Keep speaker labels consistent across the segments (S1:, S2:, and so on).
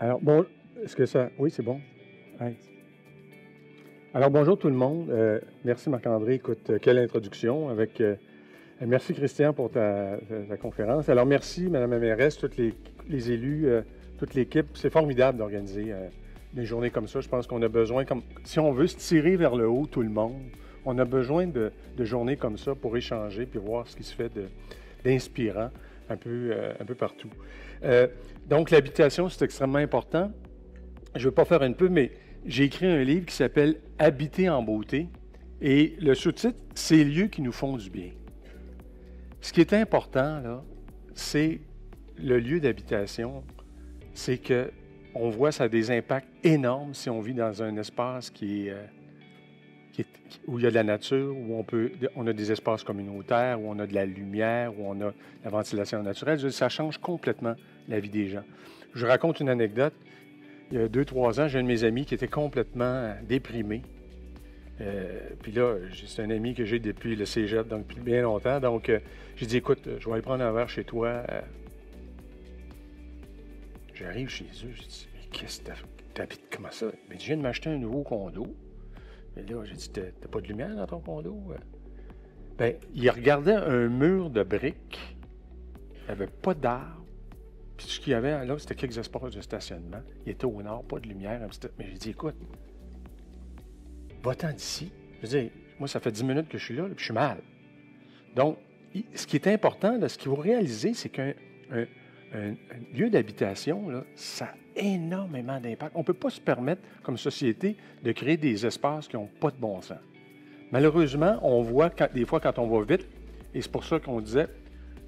S1: Alors, bon, est-ce que ça... Oui, c'est bon. Ouais. Alors, bonjour tout le monde. Merci Marc-André. Écoute, quelle introduction avec... merci Christian pour ta conférence. Alors, merci Madame la mairesse, tous les élus, toute l'équipe. C'est formidable d'organiser des journées comme ça. Je pense qu'on a besoin, si on veut se tirer vers le haut, tout le monde, on a besoin de journées comme ça pour échanger puis voir ce qui se fait d'inspirant un peu partout. Donc, l'habitation, c'est extrêmement important. Je ne veux pas faire une pub, mais j'ai écrit un livre qui s'appelle « Habiter en beauté ». Et le sous-titre, « Ces lieux qui nous font du bien ». Ce qui est important, là, c'est le lieu d'habitation. C'est qu'on voit ça a des impacts énormes si on vit dans un espace où il y a de la nature, où on a des espaces communautaires, où on a de la lumière, où on a la ventilation naturelle. Ça change complètement la vie des gens. Je raconte une anecdote. Il y a 2-3 ans, j'ai un de mes amis qui était complètement déprimé. Puis là, c'est un ami que j'ai depuis le cégep, donc depuis bien longtemps. Donc, j'ai dit, écoute, je vais aller prendre un verre chez toi. J'arrive chez eux, je dis, mais qu'est-ce que t'habites comment ça? Mais je viens de m'acheter un nouveau condo. Et là, j'ai dit, t'as pas de lumière dans ton condo? Bien, il regardait un mur de briques. Il n'y avait pas d'arbres. Puis ce qu'il y avait là, c'était quelques espaces de stationnement. Il était au nord, pas de lumière. Mais j'ai dit, écoute, va-t'en d'ici. Je veux dire, moi, ça fait 10 minutes que je suis là, puis je suis mal. Donc, ce qui est important, là, ce qu'il faut réaliser, c'est qu'un lieu d'habitation, là, ça a énormément d'impact. On ne peut pas se permettre, comme société, de créer des espaces qui n'ont pas de bon sens. Malheureusement, on voit des fois quand on va vite, et c'est pour ça qu'on disait,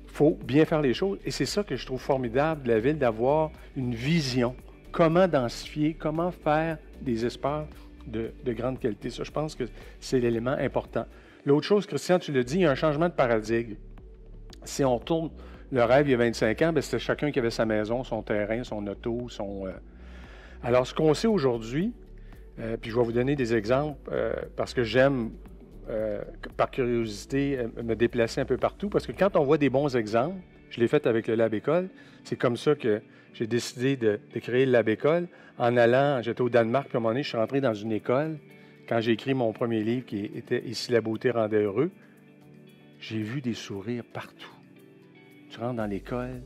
S1: il faut bien faire les choses. Et c'est ça que je trouve formidable de la ville, d'avoir une vision. Comment densifier, comment faire des espaces de grande qualité. Ça, je pense que c'est l'élément important. L'autre chose, Christian, tu l'as dit, il y a un changement de paradigme. Si on retourne le rêve il y a 25 ans, c'était chacun qui avait sa maison, son terrain, son auto, Alors, ce qu'on sait aujourd'hui, puis je vais vous donner des exemples parce que j'aime, par curiosité, me déplacer un peu partout, parce que quand on voit des bons exemples, je l'ai fait avec le Lab École, c'est comme ça que j'ai décidé de créer le Lab École. En allant, j'étais au Danemark, puis à un moment donné, je suis rentré dans une école. Quand j'ai écrit mon premier livre qui était « Ici, la beauté rendait heureux », j'ai vu des sourires partout. Tu rentres dans l'école,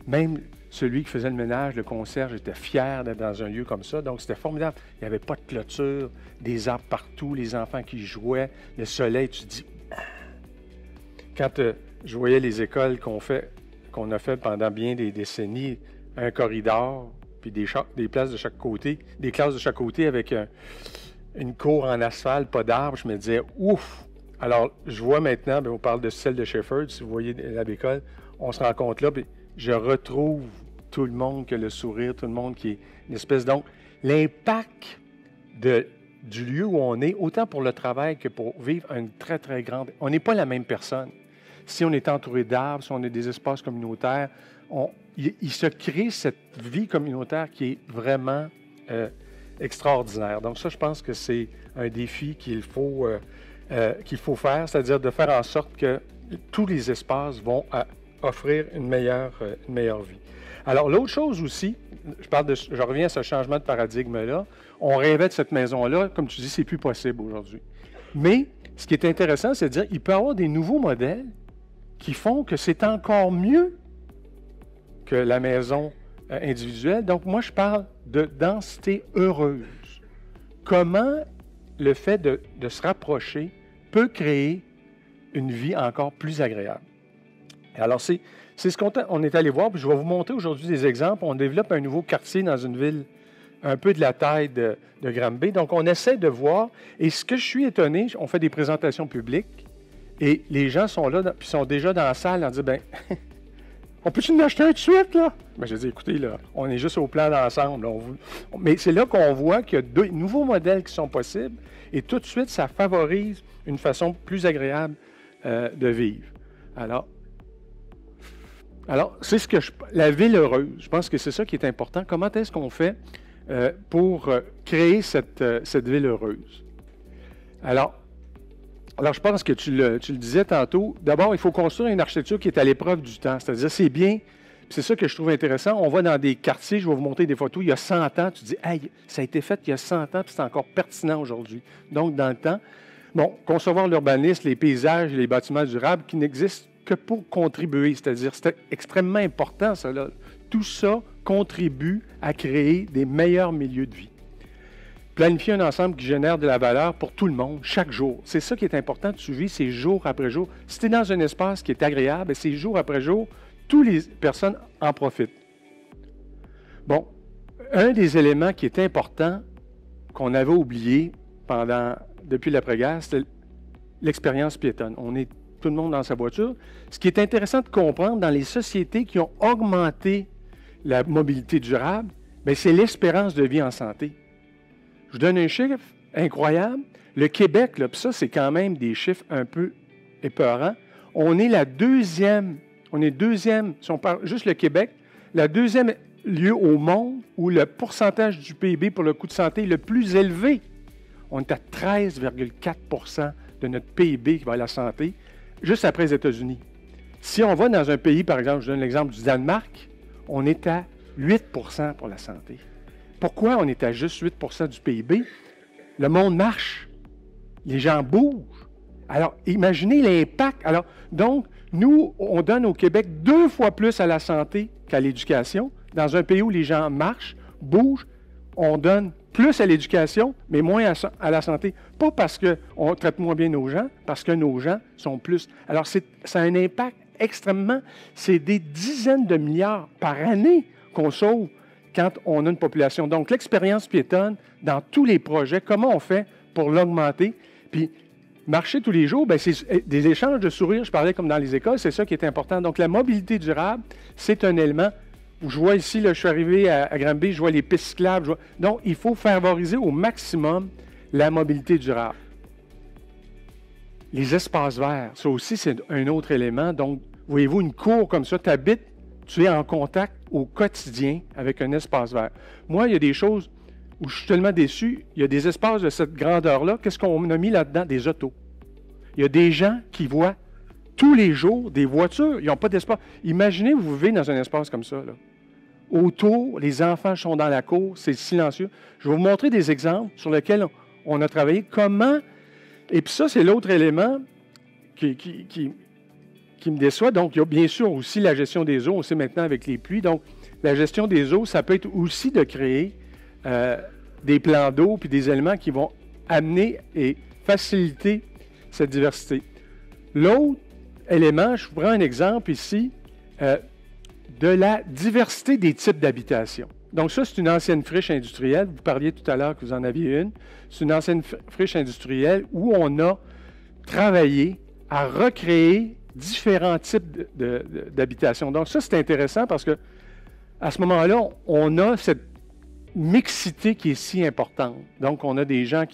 S1: même celui qui faisait le ménage, le concierge, était fier d'être dans un lieu comme ça. Donc, c'était formidable. Il n'y avait pas de clôture, des arbres partout, les enfants qui jouaient, le soleil, tu te dis... Quand je voyais les écoles qu'on a fait pendant bien des décennies, un corridor, puis des places de chaque côté, des classes de chaque côté avec une cour en asphalte, pas d'arbres, je me disais, ouf! Alors, je vois maintenant, on parle de celle de Shefford, si vous voyez la Bécole, on se rencontre là, puis je retrouve tout le monde qui a le sourire, tout le monde qui est une espèce... Donc, l'impact du lieu où on est, autant pour le travail que pour vivre une très, très grande... On n'est pas la même personne. Si on est entouré d'arbres, si on a des espaces communautaires, il se crée cette vie communautaire qui est vraiment extraordinaire. Donc ça, je pense que c'est un défi qu'il faut faire, c'est-à-dire de faire en sorte que tous les espaces vont offrir une meilleure vie. Alors, l'autre chose aussi, je reviens à ce changement de paradigme-là, on rêvait de cette maison-là, comme tu dis, c'est plus possible aujourd'hui. Mais, ce qui est intéressant, c'est de dire qu'il peut y avoir des nouveaux modèles qui font que c'est encore mieux que la maison individuelle. Donc, moi, je parle de densité heureuse. Comment le fait de se rapprocher peut créer une vie encore plus agréable. Alors, c'est ce qu'on est allé voir, puis je vais vous montrer aujourd'hui des exemples. On développe un nouveau quartier dans une ville un peu de la taille de Granby. Donc, on essaie de voir. Et ce que je suis étonné, on fait des présentations publiques, et les gens sont là, puis sont déjà dans la salle, en disant, bien, on peut-tu en acheter un tout de suite, là? Bien, je dis, écoutez, là, on est juste au plan d'ensemble. Mais c'est là qu'on voit qu'il y a de nouveaux modèles qui sont possibles, et tout de suite, ça favorise une façon plus agréable de vivre. Alors, c'est la ville heureuse. Je pense que c'est ça qui est important. Comment est-ce qu'on fait pour créer cette ville heureuse? Alors, je pense que tu le disais tantôt. D'abord, il faut construire une architecture qui est à l'épreuve du temps. C'est-à-dire, c'est bien, C'est ça que je trouve intéressant. On va dans des quartiers, je vais vous montrer des photos, il y a 100 ans, tu dis, hey, ça a été fait il y a 100 ans, puis c'est encore pertinent aujourd'hui. Donc, dans le temps, bon, concevoir l'urbanisme, les paysages, les bâtiments durables qui n'existent que pour contribuer, c'est-à-dire, c'est extrêmement important, ça, là. Tout ça contribue à créer des meilleurs milieux de vie. Planifier un ensemble qui génère de la valeur pour tout le monde, chaque jour. C'est ça qui est important, tu vis, c'est jour après jour. Si tu es dans un espace qui est agréable, c'est jour après jour, toutes les personnes en profitent. Bon, un des éléments qui est important, qu'on avait oublié depuis l'après-guerre, c'était l'expérience piétonne. On est tout le monde dans sa voiture. Ce qui est intéressant de comprendre dans les sociétés qui ont augmenté la mobilité durable, bien, c'est l'espérance de vie en santé. Je vous donne un chiffre incroyable. Le Québec, là, puis ça, c'est quand même des chiffres un peu épeurants. On est deuxième, si on parle juste le Québec, la deuxième lieu au monde où le pourcentage du PIB pour le coût de santé est le plus élevé. On est à 13,4 % de notre PIB qui va à la santé, juste après les États-Unis. Si on va dans un pays, par exemple, je donne l'exemple du Danemark, on est à 8 % pour la santé. Pourquoi on est à juste 8 % du PIB? Le monde marche. Les gens bougent. Alors, imaginez l'impact. Alors, donc, nous, on donne au Québec 2 fois plus à la santé qu'à l'éducation. Dans un pays où les gens marchent, bougent, on donne plus à l'éducation, mais moins à la santé. Pas parce qu'on traite moins bien nos gens, parce que nos gens sont plus. Alors, ça a un impact extrêmement. C'est des dizaines de milliards par année qu'on sauve quand on a une population. Donc, l'expérience piétonne dans tous les projets, comment on fait pour l'augmenter? Puis, marcher tous les jours, bien, c'est des échanges de sourires, je parlais comme dans les écoles, c'est ça qui est important. Donc, la mobilité durable, c'est un élément. Je vois ici, là, je suis arrivé à Granby, je vois les pistes cyclables. Donc, il faut favoriser au maximum la mobilité durable. Les espaces verts, ça aussi, c'est un autre élément. Donc, voyez-vous, une cour comme ça, tu habites, tu es en contact au quotidien avec un espace vert. Moi, il y a des choses où je suis tellement déçu, il y a des espaces de cette grandeur-là. Qu'est-ce qu'on a mis là-dedans? Des autos. Il y a des gens qui voient tous les jours des voitures. Ils n'ont pas d'espace. Imaginez, vous vivez dans un espace comme ça, là. Autour, les enfants sont dans la cour, c'est silencieux. Je vais vous montrer des exemples sur lesquels on a travaillé. Comment... Et puis ça, c'est l'autre élément qui me déçoit. Donc, il y a bien sûr aussi la gestion des eaux. On sait maintenant avec les pluies. Donc, la gestion des eaux, ça peut être aussi de créer des plans d'eau puis des éléments qui vont amener et faciliter cette diversité. L'autre élément, je vous prends un exemple ici, de la diversité des types d'habitation. Donc ça, c'est une ancienne friche industrielle. Vous parliez tout à l'heure que vous en aviez une. C'est une ancienne friche industrielle où on a travaillé à recréer différents types d'habitation. Donc ça, c'est intéressant parce que à ce moment-là, on a cette mixité qui est si importante. Donc, on a des gens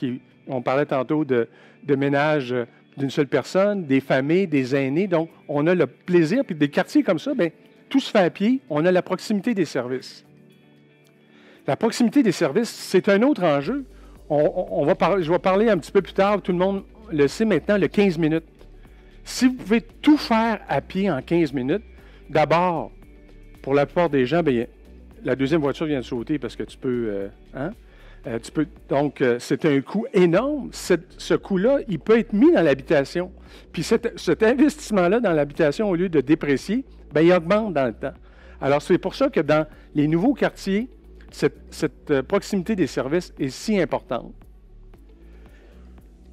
S1: on parlait tantôt de ménages d'une seule personne, des familles, des aînés. Donc, on a le plaisir. Puis des quartiers comme ça, bien, tout se fait à pied. On a la proximité des services. La proximité des services, c'est un autre enjeu. Je vais parler un petit peu plus tard, tout le monde le sait maintenant, le 15 minutes. Si vous pouvez tout faire à pied en 15 minutes, d'abord, pour la plupart des gens, bien, la deuxième voiture vient de sauter parce que tu peux... donc, c'est un coût énorme. Ce coût-là, il peut être mis dans l'habitation. Puis cet investissement-là dans l'habitation, au lieu de déprécier, bien, il augmente dans le temps. Alors, c'est pour ça que dans les nouveaux quartiers, cette proximité des services est si importante.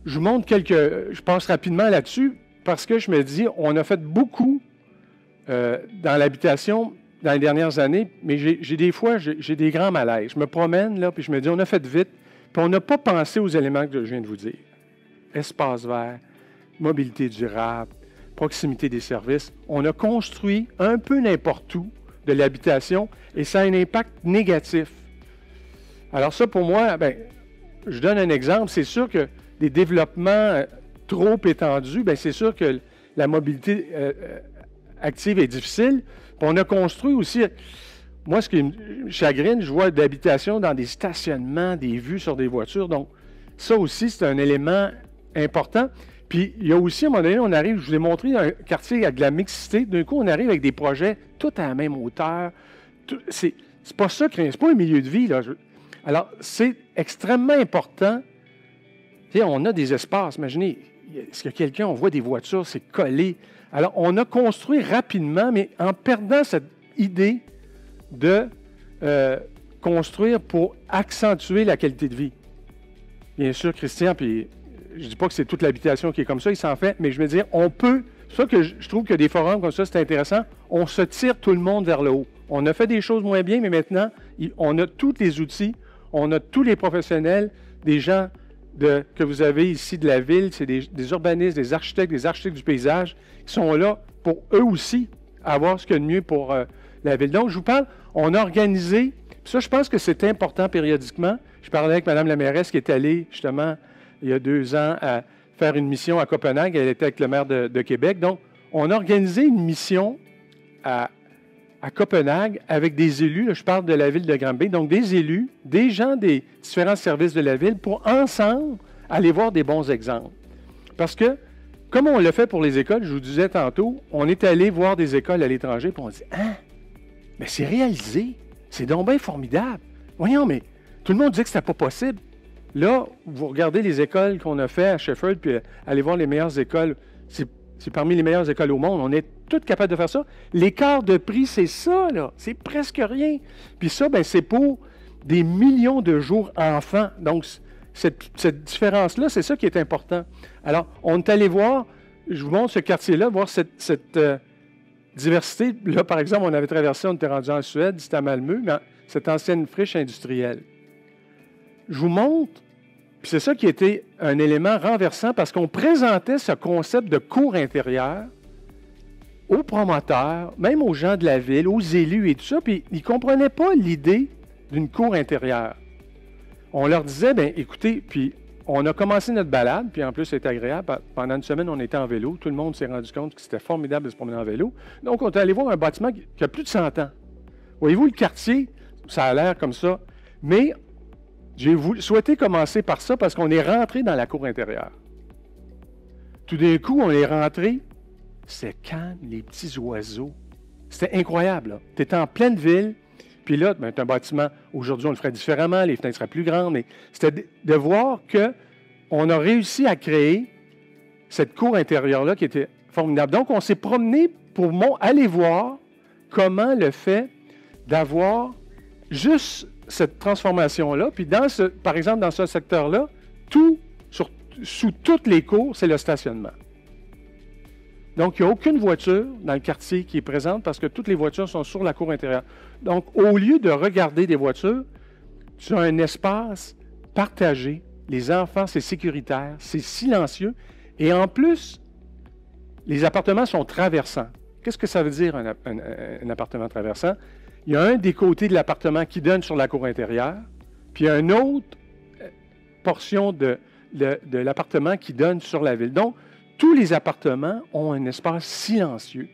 S1: Je vous montre je passe rapidement là-dessus parce que je me dis, on a fait beaucoup dans l'habitation dans les dernières années, mais des fois, j'ai des grands malaises. Je me promène, là, puis je me dis, on a fait vite, puis on n'a pas pensé aux éléments que je viens de vous dire. Espace vert, mobilité durable, proximité des services. On a construit un peu n'importe où de l'habitation et ça a un impact négatif. Alors ça, pour moi, bien, je donne un exemple. C'est sûr que des développements trop étendus, bien, c'est sûr que la mobilité active est difficile. Puis on a construit aussi, moi, ce qui me chagrine, je vois d'habitation dans des stationnements, des vues sur des voitures. Donc, ça aussi, c'est un élément important. Puis il y a aussi, à un moment donné, on arrive, je vous ai montré un quartier avec de la mixité. D'un coup, on arrive avec des projets tout à la même hauteur. C'est pas ça, c'est pas un milieu de vie, là. Alors, c'est extrêmement important. Tu sais, on a des espaces. Imaginez, est-ce que quelqu'un, on voit des voitures, c'est collé. Alors, on a construit rapidement, mais en perdant cette idée de construire pour accentuer la qualité de vie. Bien sûr, Christian, puis je ne dis pas que c'est toute l'habitation qui est comme ça, il s'en fait, mais je veux dire, on peut, c'est ça que je trouve que des forums comme ça, c'est intéressant, on se tire tout le monde vers le haut. On a fait des choses moins bien, mais maintenant, on a tous les outils, on a tous les professionnels, des gens que vous avez ici de la ville, c'est des urbanistes, des architectes du paysage, qui sont là pour eux aussi avoir ce qu'il y a de mieux pour la ville. Donc, je vous parle, on a organisé, puis ça, je pense que c'est important périodiquement. Je parlais avec Mme la mairesse qui est allée, justement, il y a 2 ans, à faire une mission à Copenhague. Elle était avec le maire de Québec. Donc, on a organisé une mission à Copenhague avec des élus. Là, je parle de la ville de Granby. Donc, des élus, des gens des différents services de la ville pour, ensemble, aller voir des bons exemples. Parce que, comme on l'a fait pour les écoles, je vous disais tantôt, on est allé voir des écoles à l'étranger, puis on dit « Ah, mais c'est réalisé! C'est donc bien formidable! Voyons, mais tout le monde disait que ce n'était pas possible. » Là, vous regardez les écoles qu'on a fait à Sheffield, puis allez voir les meilleures écoles. C'est parmi les meilleures écoles au monde. On est toutes capables de faire ça. L'écart de prix, c'est ça, là. C'est presque rien. Puis ça, bien, c'est pour des millions de jours enfants. Donc, cette différence-là, c'est ça qui est important. Alors, on est allé voir, je vous montre ce quartier-là, voir cette diversité. Là, par exemple, on avait traversé, on était rendu en Suède, c'était à Malmö, mais cette ancienne friche industrielle. Je vous montre, puis c'est ça qui était un élément renversant, parce qu'on présentait ce concept de cour intérieure aux promoteurs, même aux gens de la ville, aux élus et tout ça, puis ils ne comprenaient pas l'idée d'une cour intérieure. On leur disait, bien, écoutez, puis on a commencé notre balade, puis en plus, c'était agréable. Pendant une semaine, on était en vélo. Tout le monde s'est rendu compte que c'était formidable de se promener en vélo. Donc, on est allé voir un bâtiment qui a plus de 100 ans. Voyez-vous, le quartier, ça a l'air comme ça. Mais j'ai souhaité commencer par ça parce qu'on est rentré dans la cour intérieure. Tout d'un coup, on est rentré, c'est calme, les petits oiseaux. C'était incroyable. Tu étais en pleine ville, puis là, ben, c'est un bâtiment, aujourd'hui, on le ferait différemment, les fenêtres seraient plus grandes, mais c'était de voir qu'on a réussi à créer cette cour intérieure-là qui était formidable. Donc, on s'est promené pour aller voir comment le fait d'avoir juste cette transformation-là, puis par exemple, dans ce secteur-là, sous toutes les cours, c'est le stationnement. Donc, il n'y a aucune voiture dans le quartier qui est présente parce que toutes les voitures sont sur la cour intérieure. Donc, au lieu de regarder des voitures, tu as un espace partagé. Les enfants, c'est sécuritaire, c'est silencieux. Et en plus, les appartements sont traversants. Qu'est-ce que ça veut dire, un appartement traversant? Il y a un des côtés de l'appartement qui donne sur la cour intérieure, puis il y a une autre portion de l'appartement qui donne sur la ville. Donc, tous les appartements ont un espace silencieux.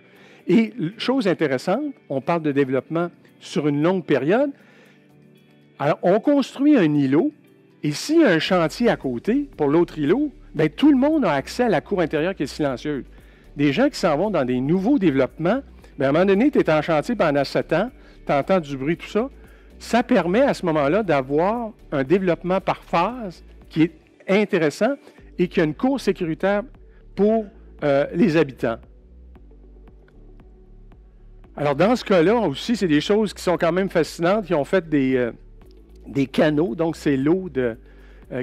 S1: Et chose intéressante, on parle de développement sur une longue période. Alors, on construit un îlot, et s'il y a un chantier à côté, pour l'autre îlot, bien, tout le monde a accès à la cour intérieure qui est silencieuse. Des gens qui s'en vont dans des nouveaux développements, bien, à un moment donné, tu es en chantier pendant 7 ans, tu entends du bruit, tout ça. Ça permet à ce moment-là d'avoir un développement par phase qui est intéressant et qui a une cour sécuritaire pour les habitants. Alors, dans ce cas-là aussi, c'est des choses qui sont quand même fascinantes. Ils ont fait des canaux, donc c'est l'eau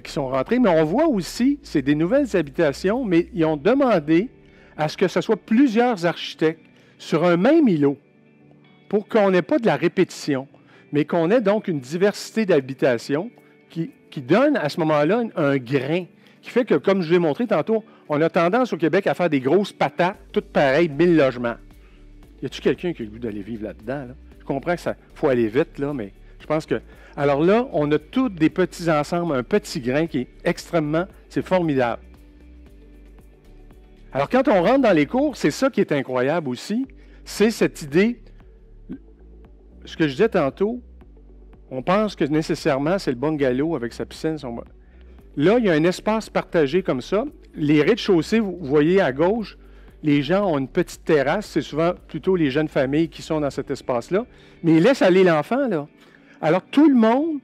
S1: qui sont rentrées. Mais on voit aussi, c'est des nouvelles habitations, mais ils ont demandé à ce que ce soit plusieurs architectes sur un même îlot pour qu'on n'ait pas de la répétition, mais qu'on ait donc une diversité d'habitations qui donne à ce moment-là un grain, qui fait que, comme je vous l'ai montré tantôt, on a tendance au Québec à faire des grosses patates, toutes pareilles, 1000 logements. Y a-t-il quelqu'un qui a le goût d'aller vivre là-dedans? Là? Je comprends qu'il faut aller vite, là, mais je pense que... Alors là, on a tous des petits ensembles, un petit grain qui est extrêmement... C'est formidable. Alors, quand on rentre dans les cours, c'est ça qui est incroyable aussi, c'est cette idée... Ce que je disais tantôt, on pense que nécessairement, c'est le bungalow avec sa piscine. Là, il y a un espace partagé comme ça. les rez-de-chaussée, vous voyez à gauche, les gens ont une petite terrasse. C'est souvent plutôt les jeunes familles qui sont dans cet espace-là. Mais ils laissent aller l'enfant, là. Alors, tout le monde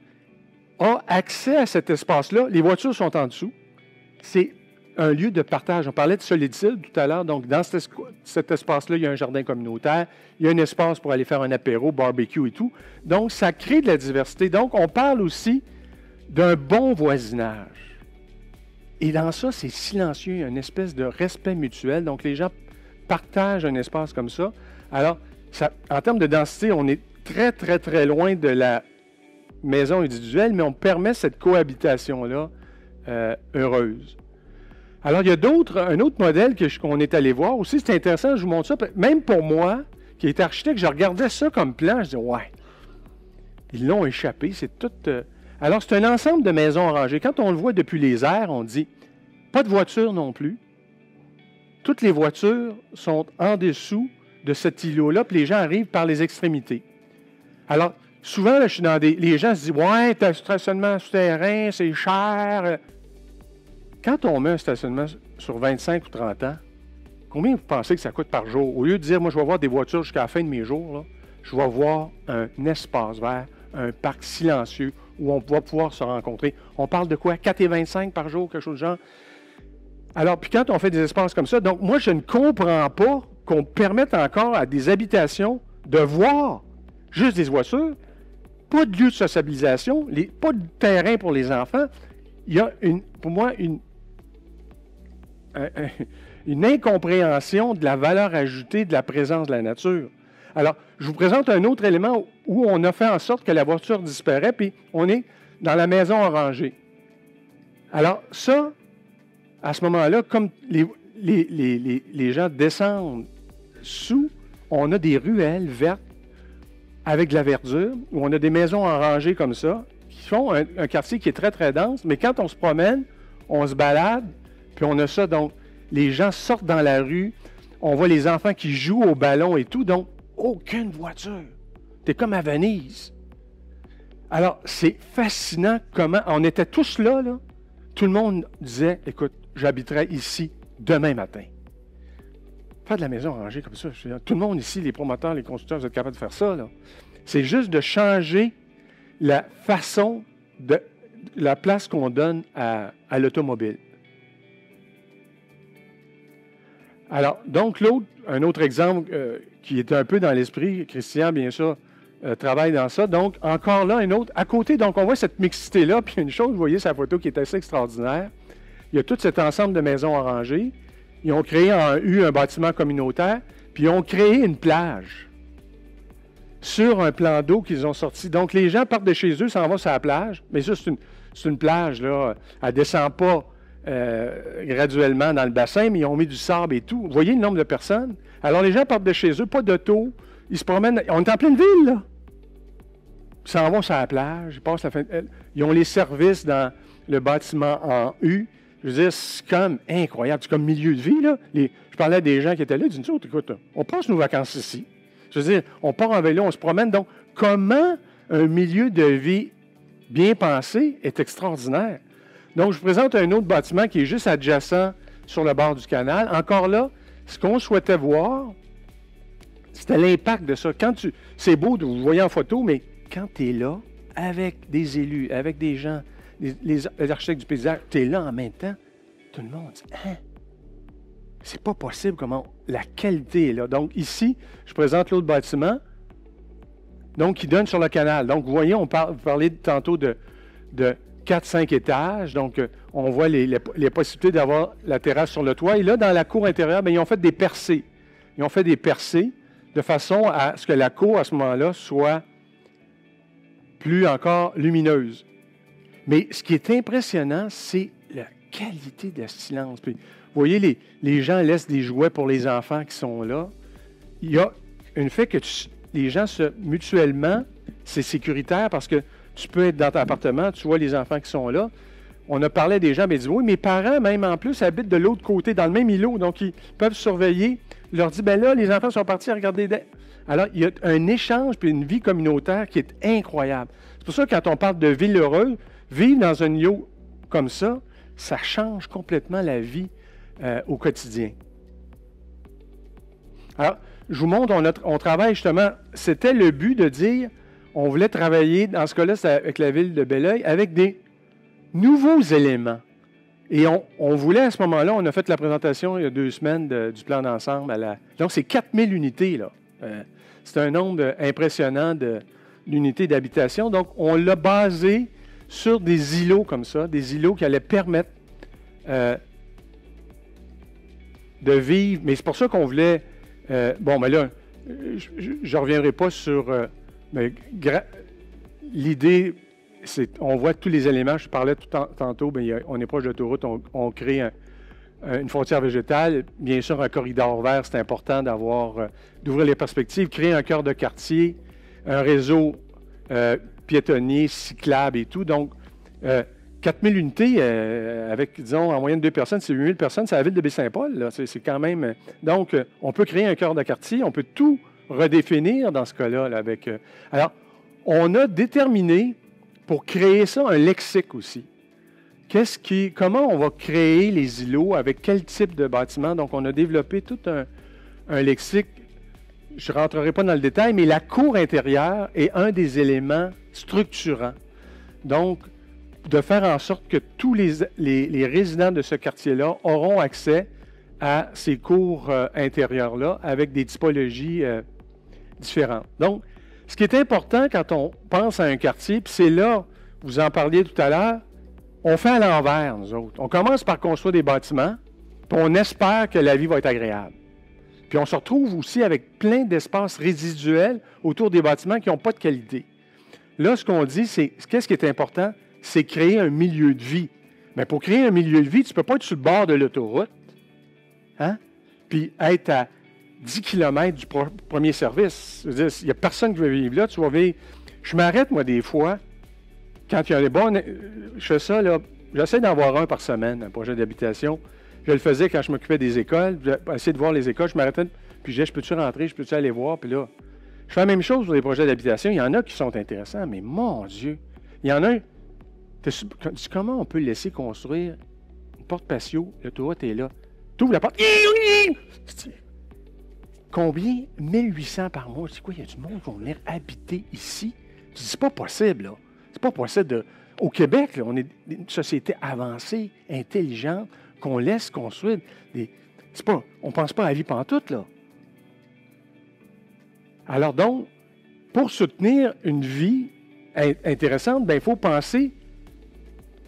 S1: a accès à cet espace-là. Les voitures sont en dessous. C'est un lieu de partage. On parlait de Solidicile tout à l'heure. Donc, dans cet espace-là, il y a un jardin communautaire. Il y a un espace pour aller faire un apéro, barbecue et tout. Donc, ça crée de la diversité. Donc, on parle aussi d'un bon voisinage. Et dans ça, c'est silencieux. Il y a une espèce de respect mutuel. Donc, les gens partagent un espace comme ça. Alors, en termes de densité, on est très, très, très loin de la maison individuelle, mais on permet cette cohabitation-là heureuse. Alors, il y a un autre modèle qu'on est allé voir aussi. C'est intéressant, je vous montre ça. Même pour moi, qui est architecte, je regardais ça comme plan, je dis ouais, ils l'ont échappé, c'est tout... Alors, c'est un ensemble de maisons rangées. Quand on le voit depuis les airs, on dit pas de voitures non plus. Toutes les voitures sont en dessous de cet îlot-là, puis les gens arrivent par les extrémités. Alors, souvent, là, je suis dans les gens se disent ouais, t'as un stationnement souterrain, c'est cher. Quand on met un stationnement sur 25 ou 30 ans, combien vous pensez que ça coûte par jour? Au lieu de dire, moi, je vais voir des voitures jusqu'à la fin de mes jours, là, je vais voir un espace vert, un parc silencieux où on va pouvoir se rencontrer. On parle de quoi? 4,25 par jour, quelque chose de genre? Alors, puis quand on fait des espaces comme ça, donc moi, je ne comprends pas qu'on permette encore à des habitations de voir juste des voitures, pas de lieu de sociabilisation, pas de terrain pour les enfants. Il y a, pour moi, une incompréhension de la valeur ajoutée de la présence de la nature. Alors, je vous présente un autre élément où on a fait en sorte que la voiture disparaît, puis on est dans la maison orangée. Alors, ça, à ce moment-là, comme les gens descendent sous, on a des ruelles vertes avec de la verdure, où on a des maisons en rangée comme ça, qui font un quartier qui est très, très dense, mais quand on se promène, on se balade, puis on a ça, donc les gens sortent dans la rue, on voit les enfants qui jouent au ballon et tout, donc aucune voiture. T'es comme à Venise. Alors, c'est fascinant comment, on était tous là, tout le monde disait, écoute, j'habiterai ici demain matin. Faire de la maison rangée comme ça, tout le monde ici, les promoteurs, les constructeurs, vous êtes capables de faire ça, là. C'est juste de changer la façon, la place qu'on donne à l'automobile. Alors, donc, un autre exemple qui est un peu dans l'esprit, Christian, bien sûr, travaille dans ça. Donc, encore là, un autre. À côté, donc, on voit cette mixité-là, puis une chose, vous voyez sa photo qui est assez extraordinaire. Il y a tout cet ensemble de maisons arrangées. Ils ont créé en U un bâtiment communautaire, puis ils ont créé une plage sur un plan d'eau qu'ils ont sorti. Donc, les gens partent de chez eux, s'en vont sur la plage, mais ça, c'est une plage, là. Elle ne descend pas graduellement dans le bassin, mais ils ont mis du sable et tout. Vous voyez le nombre de personnes? Alors, les gens partent de chez eux, pas d'auto, ils se promènent. On est en pleine ville, là. Ils s'en vont sur la plage, ils passent la fin. Ils ont les services dans le bâtiment en U. Je veux dire, c'est comme incroyable. C'est comme milieu de vie, là. Je parlais à des gens qui étaient là, ils disent, écoute, on passe nos vacances ici. Je veux dire, on part en vélo, on se promène. Donc, comment un milieu de vie bien pensé est extraordinaire. Donc, je vous présente un autre bâtiment qui est juste adjacent sur le bord du canal. Encore là, ce qu'on souhaitait voir, c'était l'impact de ça. C'est beau de vous voyez en photo, mais quand tu es là, avec des élus, avec des gens, les architectes du paysage, tu es là en même temps, tout le monde dit « Hein? C'est pas possible comment la qualité est là. » Donc, ici, je présente l'autre bâtiment, donc qui donne sur le canal. Donc, vous voyez, vous parlez tantôt de 4-5 étages. Donc, on voit les possibilités d'avoir la terrasse sur le toit. Et là, dans la cour intérieure, bien, ils ont fait des percées. Ils ont fait des percées de façon à ce que la cour, à ce moment-là, soit plus encore lumineuse. Mais ce qui est impressionnant, c'est la qualité de silence. Puis, vous voyez, les gens laissent des jouets pour les enfants qui sont là. Il y a un fait que les gens mutuellement, c'est sécuritaire parce que tu peux être dans ton appartement, tu vois les enfants qui sont là. On a parlé à des gens, mais ils disent, oui, mes parents, même en plus, habitent de l'autre côté, dans le même îlot, donc ils peuvent surveiller. Je leur dis, bien là, les enfants sont partis à regarder. Alors, il y a un échange puis une vie communautaire qui est incroyable. C'est pour ça que quand on parle de ville heureuse, vivre dans un îlot comme ça, ça change complètement la vie au quotidien. Alors, je vous montre, on travaille justement, c'était le but de dire, on voulait travailler, dans ce cas-là, c'est avec la ville de Belleuil, avec des nouveaux éléments. Et on voulait, à ce moment-là, on a fait la présentation il y a 2 semaines du plan d'ensemble. Donc, c'est 4000 unités, là. C'est un nombre impressionnant d'unités d'habitation. Donc, on l'a basé sur des îlots comme ça, des îlots qui allaient permettre de vivre. Mais c'est pour ça qu'on voulait... bon, mais là, je ne reviendrai pas sur... l'idée, c'est... On voit tous les éléments. Je parlais tantôt, on est proche de l'autoroute, on crée une frontière végétale. Bien sûr, un corridor vert, c'est important d'ouvrir les perspectives, créer un cœur de quartier, un réseau piétonnier, cyclable et tout. Donc, 4000 unités, avec, disons, en moyenne 2 personnes, c'est 8000 personnes, c'est la ville de Baie-Saint-Paul, là. C'est quand même... Donc, on peut créer un cœur de quartier, on peut tout redéfinir dans ce cas-là. Là, avec, alors, on a déterminé, pour créer ça, un lexique aussi. Comment on va créer les îlots, avec quel type de bâtiment? Donc, on a développé tout un lexique. Je ne rentrerai pas dans le détail, mais la cour intérieure est un des éléments structurants. Donc, de faire en sorte que tous les résidents de ce quartier-là auront accès à ces cours intérieures-là avec des typologies différentes. Donc, ce qui est important quand on pense à un quartier, puis c'est là, vous en parliez tout à l'heure, on fait à l'envers, nous autres. On commence par construire des bâtiments, puis on espère que la vie va être agréable. Puis on se retrouve aussi avec plein d'espaces résiduels autour des bâtiments qui n'ont pas de qualité. Là, ce qu'on dit, c'est qu'est-ce qui est important? C'est créer un milieu de vie. Mais pour créer un milieu de vie, tu ne peux pas être sur le bord de l'autoroute, hein? Puis être à 10 km du premier service. Il n'y a personne qui veut vivre là. Tu vas vivre. Je m'arrête, moi, des fois, quand il y a des bons... Je fais ça, là. J'essaie d'en avoir un par semaine, un projet d'habitation. Je le faisais quand je m'occupais des écoles. J'essayais de voir les écoles. Je m'arrêtais, puis je peux-tu rentrer? Je peux-tu aller voir? Puis là, je fais la même chose pour les projets d'habitation. Il y en a qui sont intéressants, mais mon Dieu! Il y en a un... Comment on peut laisser construire une porte patio? L'autoroute est là. Tu ouvres la porte. Combien? 1800 par mois. C'est quoi? Il y a du monde qui va venir habiter ici? C'est pas possible, là. C'est pas possible. Au Québec, là, on est une société avancée, intelligente, qu'on laisse construire on ne pense pas à la vie pantoute, là. Alors donc, pour soutenir une vie intéressante, il faut penser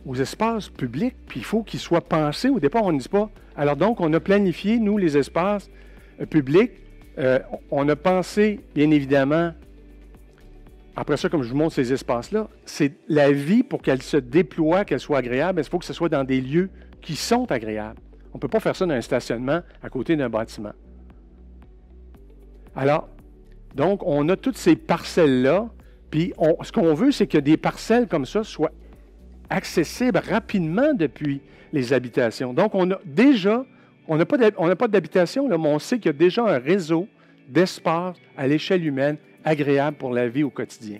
S1: aux espaces publics, puis il faut qu'ils soient pensés. Au départ, on ne dit pas. Alors donc, on a planifié, nous, les espaces publics. On a pensé, bien évidemment, après ça, comme je vous montre ces espaces-là, c'est la vie pour qu'elle se déploie, qu'elle soit agréable, il faut que ce soit dans des lieux qui sont agréables. On ne peut pas faire ça dans un stationnement à côté d'un bâtiment. Alors, donc, on a toutes ces parcelles-là, puis ce qu'on veut, c'est que des parcelles comme ça soient accessibles rapidement depuis les habitations. Donc, on n'a pas d'habitation, là, mais on sait qu'il y a déjà un réseau d'espace à l'échelle humaine agréable pour la vie au quotidien.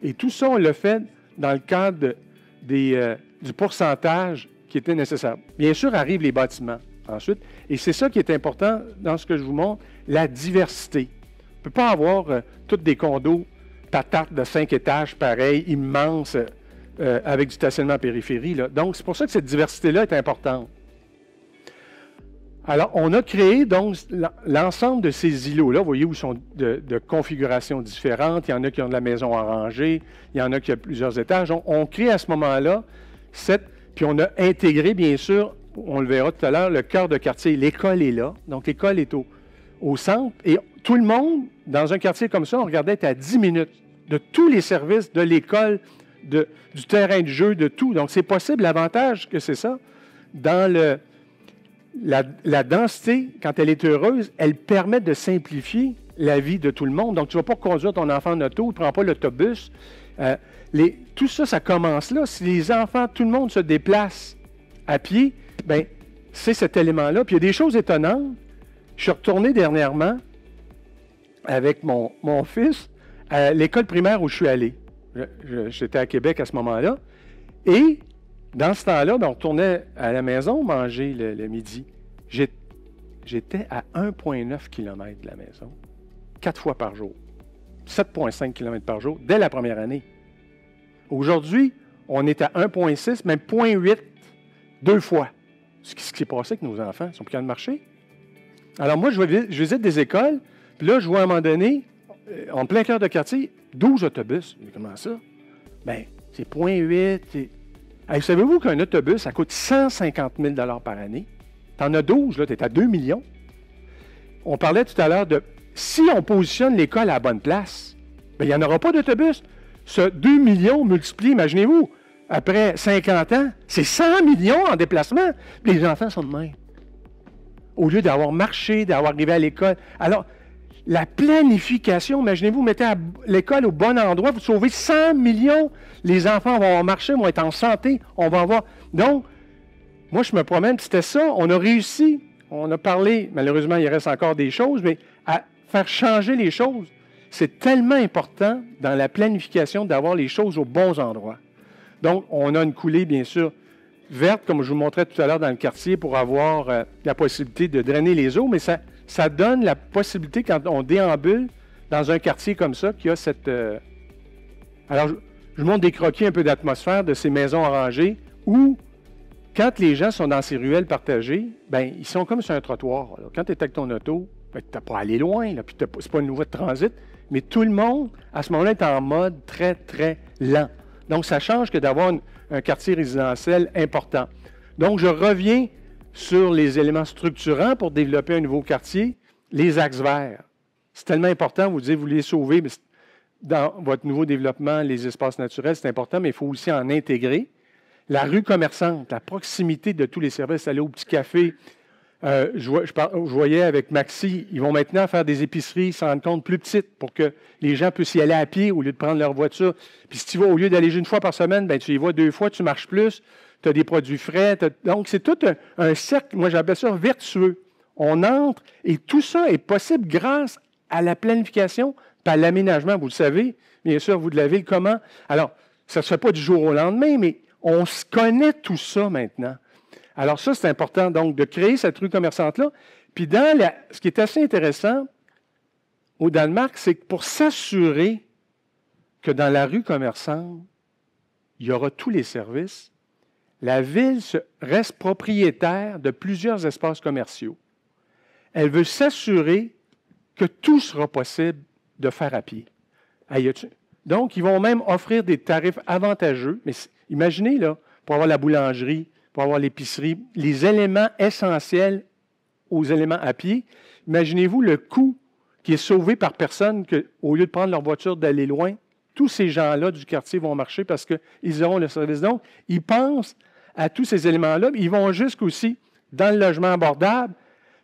S1: Et tout ça, on l'a fait dans le cadre du pourcentage qui était nécessaire. Bien sûr, arrivent les bâtiments ensuite, et c'est ça qui est important dans ce que je vous montre, la diversité. On ne peut pas avoir tous des condos patates de 5 étages, pareils, immenses, avec du stationnement en périphérie, là. Donc, c'est pour ça que cette diversité-là est importante. Alors, on a créé donc l'ensemble de ces îlots-là. Vous voyez où ils sont de configurations différentes. Il y en a qui ont de la maison arrangée, il y en a qui ont plusieurs étages. On crée à ce moment-là puis on a intégré, bien sûr, on le verra tout à l'heure, le cœur de quartier. L'école est là. Donc, l'école est au centre. Et tout le monde, dans un quartier comme ça, on regardait être à 10 minutes de tous les services de l'école, du terrain de jeu, de tout. Donc, c'est possible. L'avantage que c'est ça, dans la densité, quand elle est heureuse, elle permet de simplifier la vie de tout le monde. Donc, tu ne vas pas conduire ton enfant en auto, tu ne prends pas l'autobus. Tout ça, ça commence là. Si les enfants, tout le monde se déplace à pied, bien, c'est cet élément-là. Puis il y a des choses étonnantes. Je suis retourné dernièrement avec mon fils à l'école primaire où je suis allé. J'étais à Québec à ce moment-là. Et dans ce temps-là, on retournait à la maison manger le midi. J'étais à 1,9 km de la maison, 4 fois par jour, 7,5 km par jour, dès la première année. Aujourd'hui, on est à 1,6, même 0,8, 2 fois. Ce qui s'est passé avec nos enfants, ils sont plus capables de marcher. Alors moi, je visite des écoles, puis là, je vois à un moment donné, en plein cœur de quartier, 12 autobus. Mais comment ça? Bien, c'est 0,8. Hey, savez-vous qu'un autobus, ça coûte 150 000 par année? Tu en as 12, là, tu es à 2 millions. On parlait tout à l'heure de si on positionne l'école à la bonne place, bien, il n'y en aura pas d'autobus. Ce 2 millions multiplié, imaginez-vous, après 50 ans, c'est 100 millions en déplacement. Puis les enfants sont de même. Au lieu d'avoir marché, d'avoir arrivé à l'école. Alors, la planification, imaginez-vous, mettez l'école au bon endroit, vous sauvez 100 millions. Les enfants vont marcher, vont être en santé, on va avoir... Donc, moi, je me promène, c'était ça, on a réussi, on a parlé, malheureusement, il reste encore des choses, mais à faire changer les choses. C'est tellement important dans la planification d'avoir les choses aux bons endroits. Donc, on a une coulée, bien sûr, verte, comme je vous montrais tout à l'heure dans le quartier, pour avoir la possibilité de drainer les eaux, mais ça donne la possibilité, quand on déambule dans un quartier comme ça, qu'il y a cette... Alors, je vous montre des croquis un peu d'atmosphère de ces maisons arrangées où, quand les gens sont dans ces ruelles partagées, bien, ils sont comme sur un trottoir. Alors, quand tu es avec ton auto, ben, tu n'as pas à aller loin, là, puis c'est pas une voie de transit, mais tout le monde, à ce moment-là, est en mode très, très lent. Donc, ça change que d'avoir un quartier résidentiel important. Donc, je reviens sur les éléments structurants pour développer un nouveau quartier, les axes verts. C'est tellement important, vous dites, vous les sauvez, mais dans votre nouveau développement, les espaces naturels, c'est important, mais il faut aussi en intégrer. La rue commerçante, la proximité de tous les services, aller au petit café. Je voyais avec Maxi, ils vont maintenant faire des épiceries, s'en rendre compte, plus petites pour que les gens puissent y aller à pied au lieu de prendre leur voiture. Puis si tu vas, au lieu d'aller une fois par semaine, bien, tu y vas 2 fois, tu marches plus, tu as des produits frais. Donc, c'est tout un cercle, moi j'appelle ça vertueux. On entre et tout ça est possible grâce à la planification et à l'aménagement. Vous le savez, bien sûr, vous de la ville, comment? Alors, ça ne se fait pas du jour au lendemain, mais on se connaît tout ça maintenant. Alors ça, c'est important, donc, de créer cette rue commerçante-là. Puis ce qui est assez intéressant au Danemark, c'est que pour s'assurer que dans la rue commerçante, il y aura tous les services, la ville reste propriétaire de plusieurs espaces commerciaux. Elle veut s'assurer que tout sera possible de faire à pied. Donc, ils vont même offrir des tarifs avantageux. Mais imaginez, là, pour avoir la boulangerie, pour avoir l'épicerie, les éléments essentiels aux éléments à pied, imaginez-vous le coût qui est sauvé par personne qu'au lieu de prendre leur voiture, d'aller loin, tous ces gens-là du quartier vont marcher parce qu'ils auront le service. Donc, ils pensent à tous ces éléments-là. Ils vont jusqu'aussi, dans le logement abordable,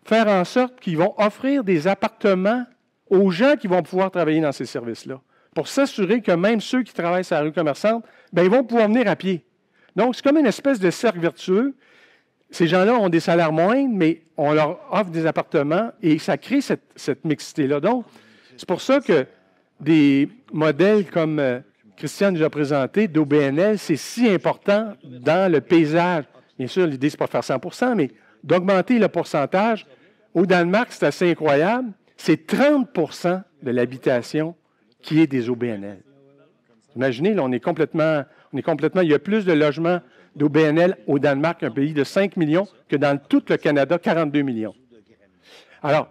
S1: faire en sorte qu'ils vont offrir des appartements aux gens qui vont pouvoir travailler dans ces services-là, pour s'assurer que même ceux qui travaillent sur la rue commerçante, bien, ils vont pouvoir venir à pied. Donc, c'est comme une espèce de cercle vertueux. Ces gens-là ont des salaires moindres, mais on leur offre des appartements et ça crée cette mixité-là. Donc, c'est pour ça que des modèles comme Christian nous a présenté d'OBNL, c'est si important dans le paysage. Bien sûr, l'idée, ce n'est pas de faire 100 %, mais d'augmenter le pourcentage. Au Danemark, c'est assez incroyable. C'est 30 % de l'habitation qui est des OBNL. Imaginez, là, on est complètement... Il y a plus de logements d'OBNL au Danemark, un pays de 5 millions, que dans tout le Canada, 42 millions. Alors,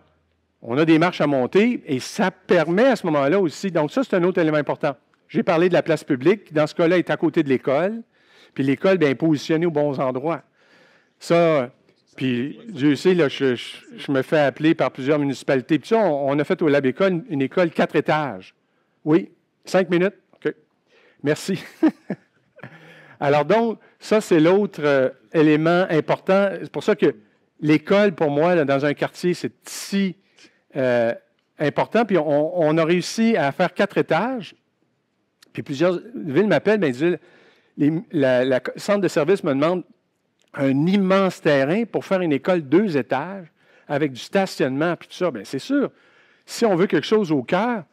S1: on a des marches à monter et ça permet à ce moment-là aussi... Donc ça, c'est un autre élément important. J'ai parlé de la place publique, qui dans ce cas-là est à côté de l'école, puis l'école bien, est positionnée aux bons endroits. Ça, puis Dieu sait, là, je me fais appeler par plusieurs municipalités. Puis ça, on a fait au Lab École une école 4 étages. Oui, 5 minutes. OK. Merci. Alors donc, ça, c'est l'autre élément important. C'est pour ça que l'école, pour moi, là, dans un quartier, c'est si important. Puis on a réussi à faire 4 étages. Puis plusieurs villes m'appellent, bien, ils disent, le centre de service me demande un immense terrain pour faire une école 2 étages avec du stationnement, puis tout ça. Bien, c'est sûr, si on veut quelque chose au cœur,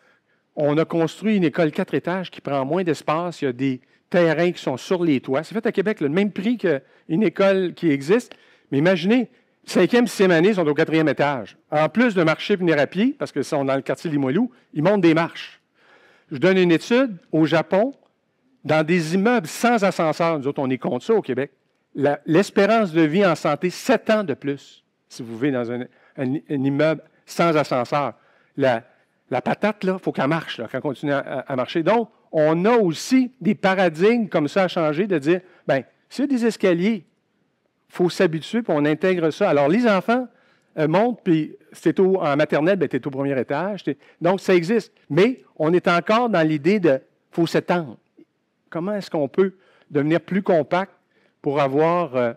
S1: on a construit une école 4 étages qui prend moins d'espace. Il y a des terrains qui sont sur les toits. C'est fait à Québec, le même prix qu'une école qui existe. Mais imaginez, 5e, 6e année, ils sont au 4e étage. En plus de marcher et venir à pied, parce que sont dans le quartier de Limoilou, ils montent des marches. Je donne une étude au Japon, dans des immeubles sans ascenseur. Nous autres, on est contre ça au Québec. L'espérance de vie en santé, 7 ans de plus, si vous vivez dans un immeuble sans ascenseur. La patate, il faut qu'elle marche là, quand on continue à marcher. Donc, on a aussi des paradigmes comme ça à changer, de dire, bien, s'il y a des escaliers, il faut s'habituer, puis on intègre ça. Alors, les enfants montent, puis c'est en maternelle, bien, tu es au premier étage. Donc, ça existe. Mais on est encore dans l'idée de faut s'étendre. Comment est-ce qu'on peut devenir plus compact pour avoir...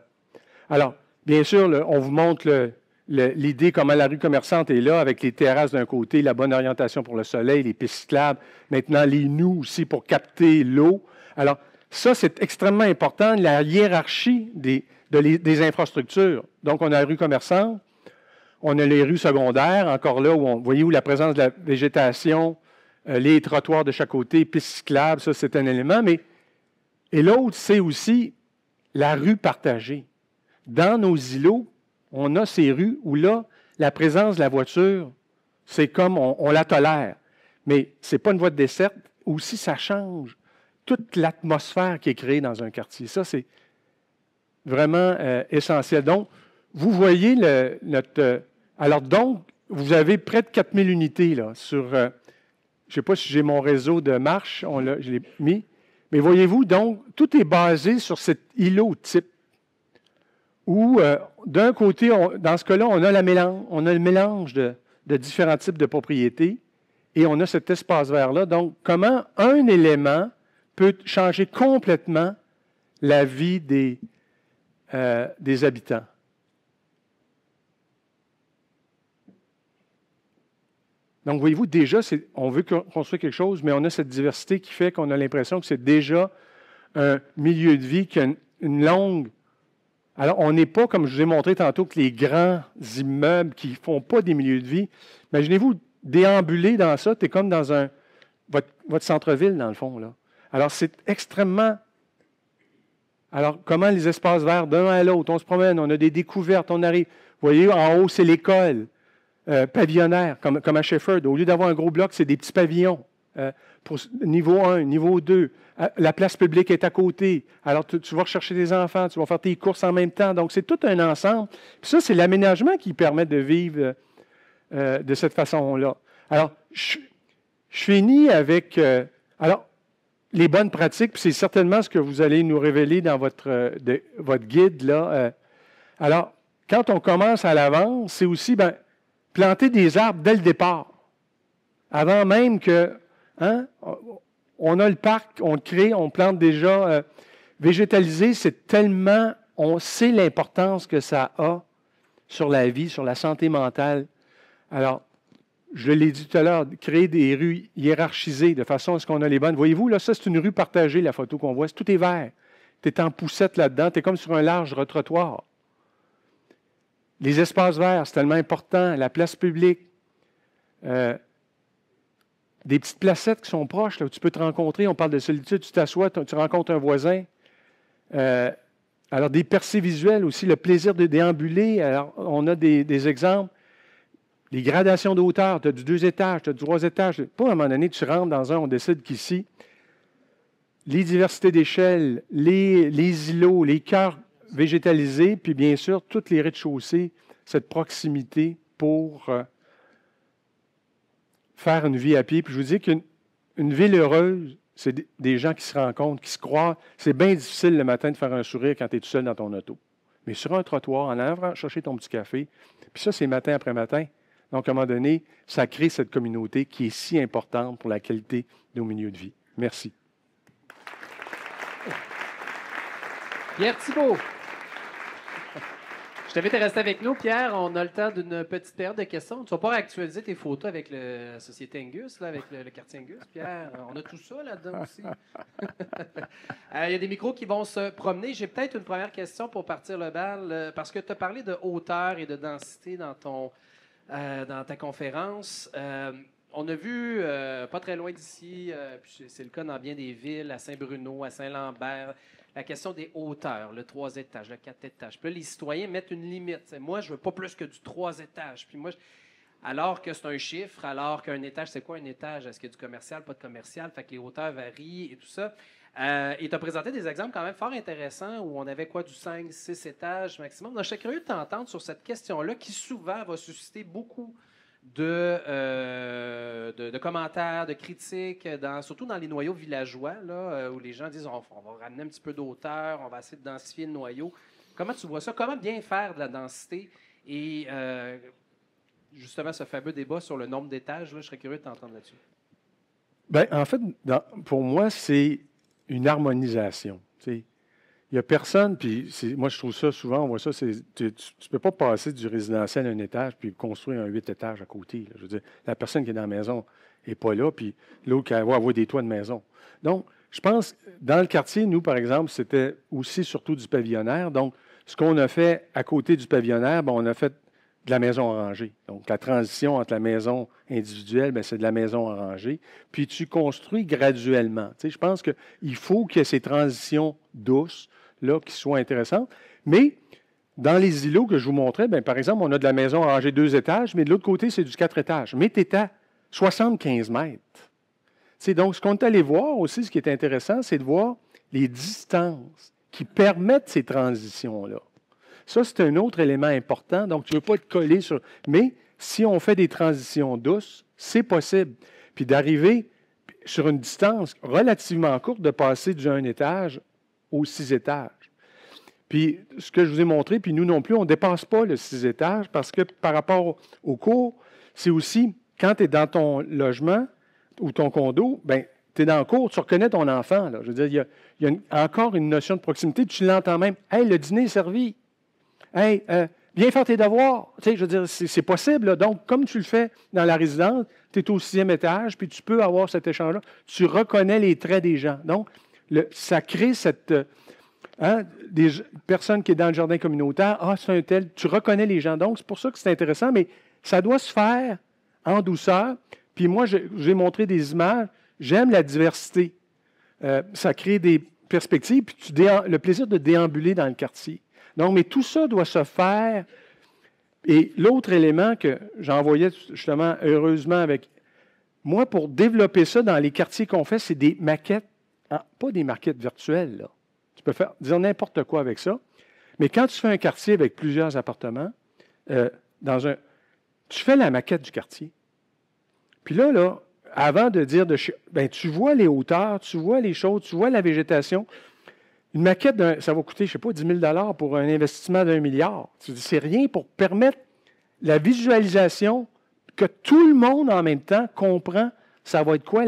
S1: Alors, bien sûr, on vous montre l'idée comment la rue commerçante est là, avec les terrasses d'un côté, la bonne orientation pour le soleil, les pistes cyclables, maintenant les nous aussi pour capter l'eau. Alors, ça, c'est extrêmement important, la hiérarchie des infrastructures. Donc, on a la rue commerçante, on a les rues secondaires, encore là, vous voyez où la présence de la végétation, les trottoirs de chaque côté, pistes cyclables, ça, c'est un élément. Et l'autre, c'est aussi la rue partagée. Dans nos îlots, on a ces rues où là, la présence de la voiture, c'est comme on la tolère. Mais ce n'est pas une voie de desserte. Aussi, ça change toute l'atmosphère qui est créée dans un quartier. Ça, c'est vraiment essentiel. Donc, vous voyez alors, donc, vous avez près de 4000 unités là, sur... je ne sais pas si j'ai mon réseau de marche, je l'ai mis. Mais voyez-vous, donc, tout est basé sur cet îlot type où, d'un côté, dans ce cas-là, on a le mélange de différents types de propriétés et on a cet espace vert-là. Donc, comment un élément peut changer complètement la vie des habitants. Donc, voyez-vous, déjà, on veut construire quelque chose, mais on a cette diversité qui fait qu'on a l'impression que c'est déjà un milieu de vie qui a une longue... Alors, on n'est pas, comme je vous ai montré tantôt, que les grands immeubles qui ne font pas des milieux de vie. Imaginez-vous déambuler dans ça, tu es comme dans votre centre-ville, dans le fond. Là. Alors, c'est extrêmement... Alors, comment les espaces verts d'un à l'autre, on se promène, on a des découvertes, on arrive... Vous voyez, en haut, c'est l'école. Pavillonnaire, comme à Shefford. Au lieu d'avoir un gros bloc, c'est des petits pavillons. Pour niveau 1, niveau 2. La place publique est à côté. Alors, tu vas rechercher tes enfants, tu vas faire tes courses en même temps. Donc, c'est tout un ensemble. Puis ça, c'est l'aménagement qui permet de vivre de cette façon-là. Alors, je finis avec... alors, les bonnes pratiques, puis c'est certainement ce que vous allez nous révéler dans votre guide. Là. Alors, quand on commence à l'avance, c'est aussi... planter des arbres dès le départ, avant même que, on a le parc, on le crée, on plante déjà. Végétaliser, c'est tellement, on sait l'importance que ça a sur la vie, sur la santé mentale. Alors, je l'ai dit tout à l'heure, créer des rues hiérarchisées de façon à ce qu'on a les bonnes. Voyez-vous, là, ça, c'est une rue partagée, la photo qu'on voit. Tout est vert. Tu es en poussette là-dedans, tu es comme sur un large trottoir. Les espaces verts, c'est tellement important. La place publique. Des petites placettes qui sont proches, là, où tu peux te rencontrer. On parle de solitude, tu t'assois, tu rencontres un voisin. Alors, des percées visuelles aussi, le plaisir de déambuler. Alors, on a des exemples. Les gradations de hauteur, tu as du 2 étages, tu as du 3 étages. Pas à un moment donné, tu rentres dans un, on décide qu'ici, les diversités d'échelle, les îlots, les cœurs végétalisés, puis bien sûr, toutes les rez-de-chaussée, cette proximité pour faire une vie à pied. Puis je vous dis qu'une ville heureuse, c'est des gens qui se rencontrent, qui se croient. C'est bien difficile le matin de faire un sourire quand tu es tout seul dans ton auto. Mais sur un trottoir, en allant chercher ton petit café, puis ça, c'est matin après matin. Donc, à un moment donné, ça crée cette communauté qui est si importante pour la qualité de nos milieux de vie. Merci.
S2: Pierre Thibault. Je t'invite à rester avec nous, Pierre. On a le temps d'une petite période de questions. Tu vas pouvoir actualiser tes photos avec la société Angus, là, avec le quartier Angus, Pierre. On a tout ça là-dedans aussi. Il y a des micros qui vont se promener. J'ai peut-être une première question pour partir le bal, parce que tu as parlé de hauteur et de densité dans ta conférence. On a vu, pas très loin d'ici, puis c'est le cas dans bien des villes, à Saint-Bruno, à Saint-Lambert, la question des hauteurs, le 3 étages, le 4 étages. Puis là, les citoyens mettent une limite. T'sais, moi, je veux pas plus que du 3 étages. Puis moi, alors que c'est un chiffre, alors qu'un étage, c'est quoi un étage? Est-ce qu'il y a du commercial, pas de commercial? Fait que les hauteurs varient et tout ça. Et tu as présenté des exemples quand même fort intéressants où on avait quoi, du 5, 6 étages maximum. Donc, je serais curieux de t'entendre sur cette question-là qui souvent va susciter beaucoup de commentaires, de critiques, surtout dans les noyaux villageois, là, où les gens disent on va ramener un petit peu d'auteur, on va essayer de densifier le noyau. Comment tu vois ça? Comment bien faire de la densité? Et justement, ce fameux débat sur le nombre d'étages, là, je serais curieux de t'entendre là-dessus.
S1: Bien, en fait, pour moi, c'est une harmonisation. Il n'y a personne, puis moi, je trouve ça souvent, on voit ça, tu ne peux pas passer du résidentiel à un étage puis construire un 8 étages à côté. Là. Je veux dire, la personne qui est dans la maison n'est pas là, puis l'autre qui va avoir des toits de maison. Donc, je pense, dans le quartier, nous, par exemple, c'était aussi surtout du pavillonnaire. Donc, ce qu'on a fait à côté du pavillonnaire, on a fait de la maison arrangée. Donc, la transition entre la maison individuelle, c'est de la maison arrangée. Puis, tu construis graduellement. Tu sais, je pense qu'il faut qu'il y ait ces transitions douces, là, qui soient intéressantes. Mais, dans les îlots que je vous montrais, par exemple, on a de la maison arrangée 2 étages, mais de l'autre côté, c'est du 4 étages. Mais tu es à 75 mètres. Tu sais, donc, ce qu'on est allé voir aussi, ce qui est intéressant, c'est de voir les distances qui permettent ces transitions-là. Ça, c'est un autre élément important. Donc, tu ne veux pas te coller sur... Mais si on fait des transitions douces, c'est possible. Puis d'arriver sur une distance relativement courte, de passer du 1 étage au 6 étages. Puis, ce que je vous ai montré, puis nous non plus, on ne dépasse pas le 6 étages parce que par rapport au cours, c'est aussi, quand tu es dans ton logement ou ton condo, tu es dans le cours, tu reconnais ton enfant. Là. Je veux dire, il y a encore une notion de proximité. Tu l'entends même. « Hey, le dîner est servi. » Hey, viens faire tes devoirs. Tu sais, je veux dire, c'est possible. Là. Donc, comme tu le fais dans la résidence, tu es au 6e étage, puis tu peux avoir cet échange-là. Tu reconnais les traits des gens. Donc, ça crée cette... des personnes qui sont dans le jardin communautaire, c'est un tel, tu reconnais les gens. Donc, c'est pour ça que c'est intéressant, mais ça doit se faire en douceur. Puis moi, j'ai montré des images. J'aime la diversité. Ça crée des perspectives, puis le plaisir de déambuler dans le quartier. Donc, mais tout ça doit se faire. Et l'autre élément que j'envoyais justement heureusement avec moi pour développer ça dans les quartiers qu'on fait, c'est des maquettes, pas des maquettes virtuelles. Là. Tu peux dire n'importe quoi avec ça. Mais quand tu fais un quartier avec plusieurs appartements, tu fais la maquette du quartier. Puis là, avant de dire tu vois les hauteurs, tu vois les choses, tu vois la végétation. Une maquette, ça va coûter, je ne sais pas, 10 000 pour un investissement d'1 milliard. C'est rien pour permettre la visualisation que tout le monde en même temps comprend ça va être quoi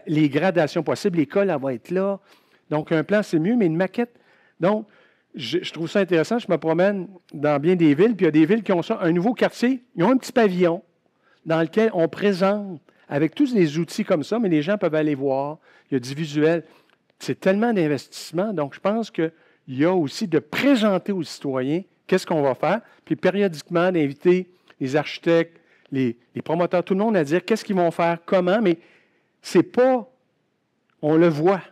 S1: les gradations possibles. L'école, elle va être là. Donc, un plan, c'est mieux, mais une maquette. Donc, je trouve ça intéressant. Je me promène dans bien des villes, puis il y a des villes qui ont ça, un nouveau quartier. Ils ont un petit pavillon dans lequel on présente avec tous les outils comme ça, mais les gens peuvent aller voir. Il y a du visuel. C'est tellement d'investissement. Donc, je pense qu'il y a aussi de présenter aux citoyens qu'est-ce qu'on va faire, puis périodiquement d'inviter les architectes, les promoteurs, tout le monde à dire qu'est-ce qu'ils vont faire, comment, mais c'est pas, on le voit.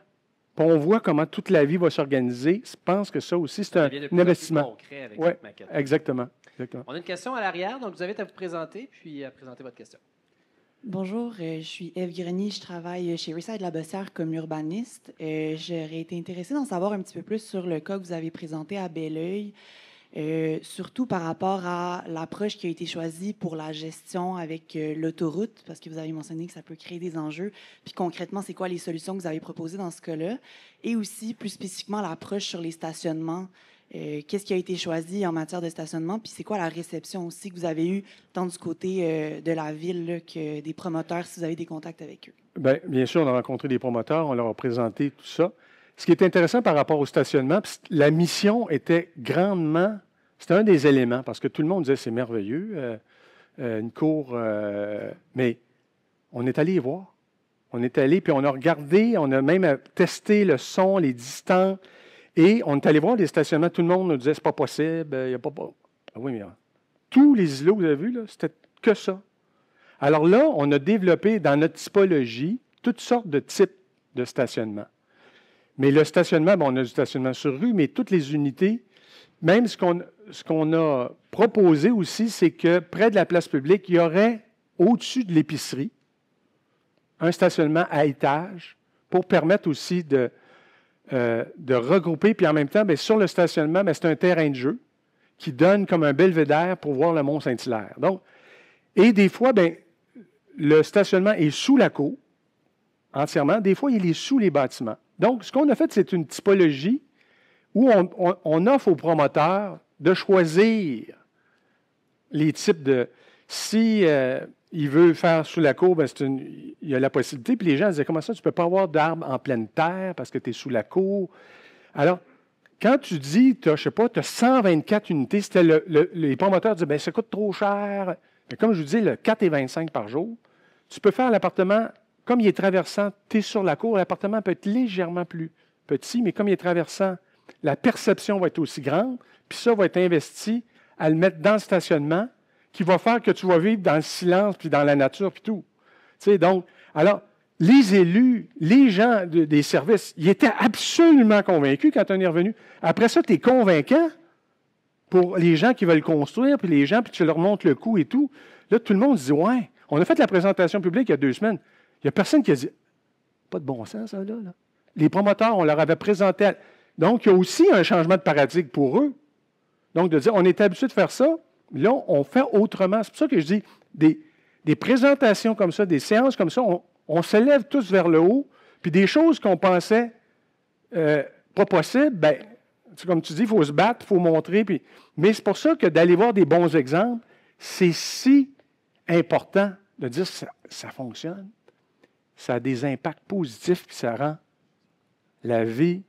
S1: Puis on voit comment toute la vie va s'organiser. Je pense que ça aussi, c'est un investissement.
S2: Concret avec
S1: ouais,
S2: cette maquette.
S1: Exactement.
S2: On a une question à l'arrière, donc vous avez à vous présenter, puis à présenter votre question.
S3: Bonjour, je suis Ève Grenier, je travaille chez Reside La Bossière comme urbaniste. J'aurais été intéressée d'en savoir un petit peu plus sur le cas que vous avez présenté à Belleuil, surtout par rapport à l'approche qui a été choisie pour la gestion avec l'autoroute, parce que vous avez mentionné que ça peut créer des enjeux. Puis concrètement, c'est quoi les solutions que vous avez proposées dans ce cas-là? Et aussi, plus spécifiquement, l'approche sur les stationnements. Qu'est-ce qui a été choisi en matière de stationnement? Puis c'est quoi la réception aussi que vous avez eue, tant du côté de la ville là, que des promoteurs, si vous avez des contacts avec eux?
S1: Bien sûr, on a rencontré des promoteurs, on leur a présenté tout ça. Ce qui est intéressant par rapport au stationnement, la mission était grandement... C'était un des éléments, parce que tout le monde disait c'est merveilleux, une cour... mais on est allé y voir. On est allé, puis on a regardé, on a même testé le son, les distances. Et on est allé voir les stationnements. Tout le monde nous disait c'est pas possible, il n'y a pas... Ah oui, mais tous les îlots que vous avez vus, là, c'était que ça. Alors là, on a développé dans notre typologie toutes sortes de types de stationnement. Mais le stationnement, bon, on a du stationnement sur rue, mais toutes les unités, même ce qu'on a proposé aussi, c'est que près de la place publique, il y aurait, au-dessus de l'épicerie, un stationnement à étage pour permettre aussi de regrouper. Puis en même temps, bien, sur le stationnement, bien, c'est un terrain de jeu qui donne comme un belvédère pour voir le Mont-Saint-Hilaire. Donc, et des fois, bien, le stationnement est sous la cour, entièrement. Des fois, il est sous les bâtiments. Donc, ce qu'on a fait, c'est une typologie où on offre aux promoteurs de choisir les types de... Si il veut faire sous la cour, bien, il y a la possibilité. Puis les gens disaient, comment ça, tu ne peux pas avoir d'arbres en pleine terre parce que tu es sous la cour? Alors, quand tu dis, je ne sais pas, tu as 124 unités, c'était les promoteurs disaient, bien, ça coûte trop cher. Mais comme je vous dis, le 4,25 par jour, tu peux faire l'appartement, comme il est traversant, tu es sur la cour, l'appartement peut être légèrement plus petit, mais comme il est traversant, la perception va être aussi grande, puis ça va être investi à le mettre dans le stationnement, qui va faire que tu vas vivre dans le silence, puis dans la nature, puis tout. Tu sais, donc, alors, les élus, les gens des services, ils étaient absolument convaincus quand on est revenu. Après ça, tu es convaincant pour les gens qui veulent construire, puis les gens, puis tu leur montres le coût et tout. Là, tout le monde se dit, ouais, on a fait la présentation publique il y a 2 semaines. Il n'y a personne qui a dit, pas de bon sens, ça, là. Les promoteurs, on leur avait présenté. Donc, il y a aussi un changement de paradigme pour eux. Donc, de dire, on est habitué de faire ça, là, on fait autrement. C'est pour ça que je dis, des présentations comme ça, des séances comme ça, on se lève tous vers le haut, puis des choses qu'on pensait pas possibles, bien, comme tu dis, il faut se battre, il faut montrer. Mais c'est pour ça que d'aller voir des bons exemples, c'est si important de dire que ça fonctionne. Ça a des impacts positifs, puis ça rend la vie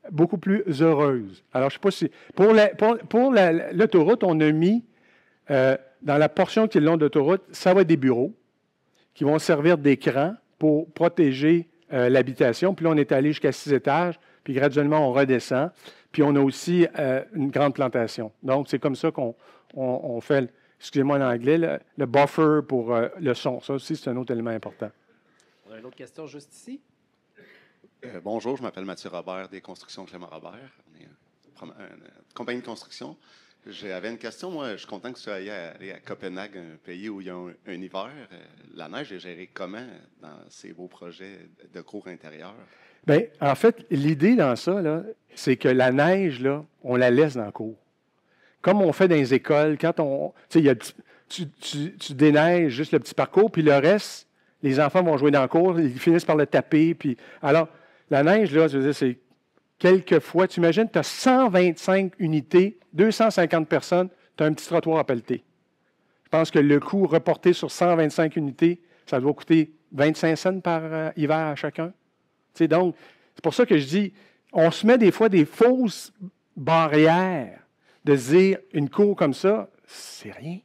S1: beaucoup plus heureuse. Alors, je ne sais pas si... Pour l'autoroute, on a mis, dans la portion qui est le long de l'autoroute, ça va être des bureaux qui vont servir d'écran pour protéger l'habitation. Puis là, on est allé jusqu'à 6 étages, puis graduellement, on redescend. Puis on a aussi une grande plantation. Donc, c'est comme ça qu'on fait, excusez-moi l'anglais, le buffer pour le son. Ça aussi, c'est un autre élément important.
S2: On a une autre question juste ici.
S4: Bonjour, je m'appelle Mathieu Robert des Constructions Clément Robert. On est une compagnie de construction. J'avais une question. Moi, je suis content que tu sois allé à Copenhague, un pays où il y a un hiver. La neige est gérée comment dans ces beaux projets de cours intérieurs?
S1: Bien, en fait, l'idée dans ça, là, c'est que la neige, là, on la laisse dans le cours. Comme on fait dans les écoles, quand tu déneiges juste le petit parcours, puis le reste, les enfants vont jouer dans le cours, ils finissent par le taper. Puis, alors, la neige, là, je veux dire, c'est quelques fois. Tu imagines, tu as 125 unités, 250 personnes, tu as un petit trottoir à pelleter. Je pense que le coût reporté sur 125 unités, ça doit coûter 25 cents par hiver à chacun. Tu sais, donc, c'est pour ça que je dis, on se met des fois des fausses barrières de se dire, une cour comme ça, c'est rien.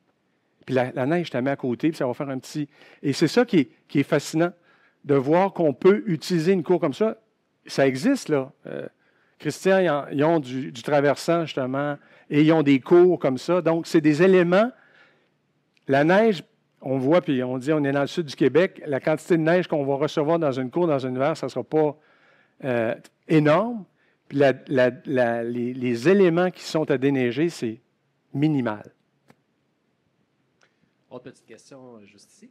S1: Puis la neige, je la mets à côté, puis ça va faire un petit... Et c'est ça qui est fascinant, de voir qu'on peut utiliser une cour comme ça. Ça existe, là. Christian, ils ont du traversant, justement, et ils ont des cours comme ça. Donc, c'est des éléments. La neige, on voit, puis on dit, on est dans le sud du Québec, la quantité de neige qu'on va recevoir dans une cour, dans un hiver, ça ne sera pas énorme. Puis les éléments qui sont à déneiger, c'est minimal.
S2: Autre petite question juste ici.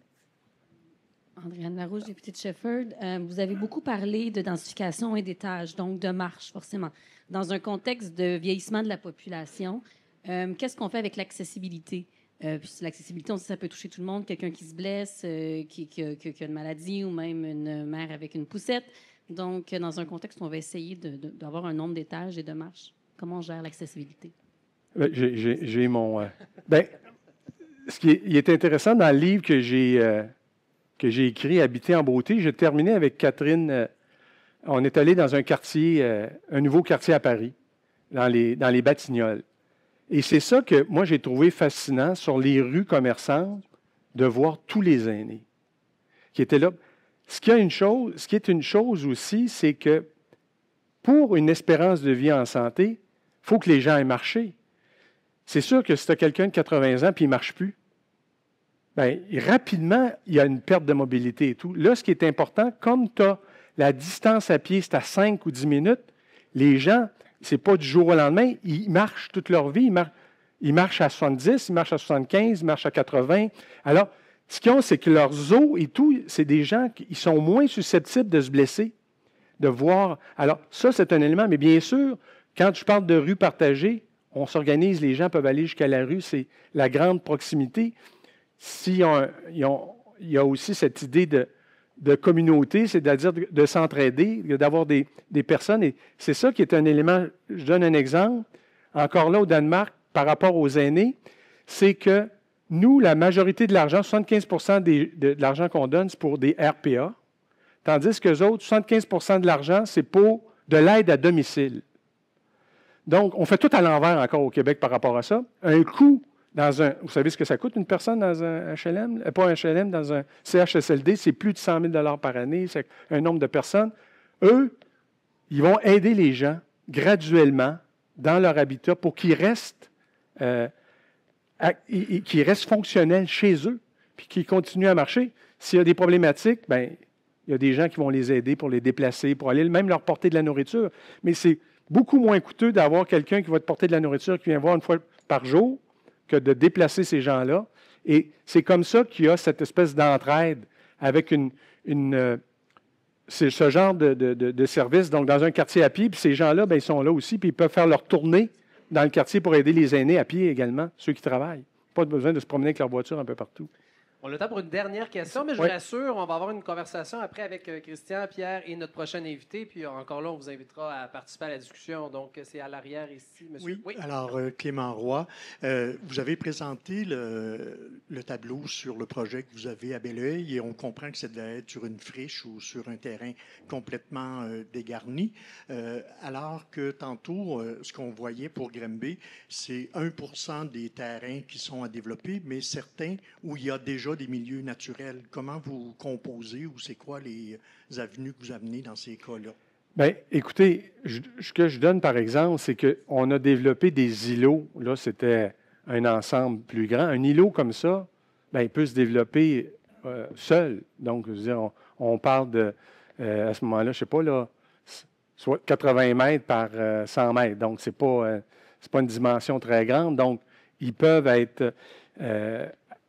S5: Andréane Larouche, députée de Shefford. Vous avez beaucoup parlé de densification et d'étages, donc de marche, forcément. Dans un contexte de vieillissement de la population, qu'est-ce qu'on fait avec l'accessibilité? L'accessibilité, on sait que ça peut toucher tout le monde, quelqu'un qui se blesse, qui a une maladie ou même une mère avec une poussette. Donc, dans un contexte où on va essayer d'avoir un nombre d'étages et de marches, comment on gère l'accessibilité?
S1: J'ai mon... ce qui est intéressant dans le livre que j'ai écrit, Habiter en beauté, j'ai terminé avec Catherine. On est allé dans un quartier, un nouveau quartier à Paris, dans les Batignolles. Et c'est ça que moi, j'ai trouvé fascinant sur les rues commerçantes, de voir tous les aînés qui étaient là. Ce qui est une chose aussi, c'est que pour une espérance de vie en santé, il faut que les gens aient marché. C'est sûr que si tu as quelqu'un de 80 ans et il ne marche plus, bien, rapidement, il y a une perte de mobilité et tout. Là, ce qui est important, comme tu as la distance à pied, c'est à 5 ou 10 minutes. Les gens, ce n'est pas du jour au lendemain, ils marchent toute leur vie. Ils marchent à 70, ils marchent à 75, ils marchent à 80. Alors, ce qu'ils ont, c'est que leurs os et tout, c'est des gens qui sont moins susceptibles de se blesser, de voir. Alors, ça, c'est un élément. Mais bien sûr, quand je parle de rue partagée, on s'organise, les gens peuvent aller jusqu'à la rue, c'est la grande proximité. Il y a aussi cette idée de communauté, c'est-à-dire de s'entraider, d'avoir des personnes. Et c'est ça qui est un élément. Je donne un exemple. Encore là, au Danemark, par rapport aux aînés, c'est que nous, la majorité de l'argent, 75 de l'argent qu'on donne, c'est pour des RPA, tandis que les autres, 75 de l'argent, c'est pour de l'aide à domicile. Donc, on fait tout à l'envers encore au Québec par rapport à ça. Un coût vous savez ce que ça coûte une personne dans un HLM? Pas un HLM, dans un CHSLD, c'est plus de 100 000 par année, c'est un nombre de personnes. Eux, ils vont aider les gens graduellement dans leur habitat pour qu'ils restent fonctionnels chez eux, puis qu'ils continuent à marcher. S'il y a des problématiques, bien, il y a des gens qui vont les aider pour les déplacer, pour aller même leur porter de la nourriture. Mais c'est beaucoup moins coûteux d'avoir quelqu'un qui va te porter de la nourriture, qui vient voir une fois par jour, que de déplacer ces gens-là. Et c'est comme ça qu'il y a cette espèce d'entraide avec ce genre de service. Donc, dans un quartier à pied, puis ces gens-là, bien, ils sont là aussi, puis ils peuvent faire leur tournée dans le quartier pour aider les aînés à pied également, ceux qui travaillent. Pas besoin de se promener avec leur voiture un peu partout.
S2: On a le temps pour une dernière question, mais je vous rassure, on va avoir une conversation après avec Christian, Pierre et notre prochain invité. Puis encore là, on vous invitera à participer à la discussion. Donc, c'est à l'arrière ici, monsieur.
S6: Oui. Alors, Clément Roy, vous avez présenté le tableau sur le projet que vous avez à Belleuil et on comprend que ça devait être sur une friche ou sur un terrain complètement dégarni. Alors que tantôt, ce qu'on voyait pour Grimby, c'est 1% des terrains qui sont à développer, mais certains où il y a déjà des milieux naturels. Comment vous composez ou c'est quoi les avenues que vous amenez dans ces cas-là?
S1: Bien, écoutez, ce que je donne par exemple, c'est qu'on a développé des îlots. Là, c'était un ensemble plus grand. Un îlot comme ça, bien, il peut se développer seul. Donc, je veux dire, on parle de, à ce moment-là, je ne sais pas, là, soit 80 mètres par 100 mètres. Donc, ce n'est pas une dimension très grande. Donc, ils peuvent être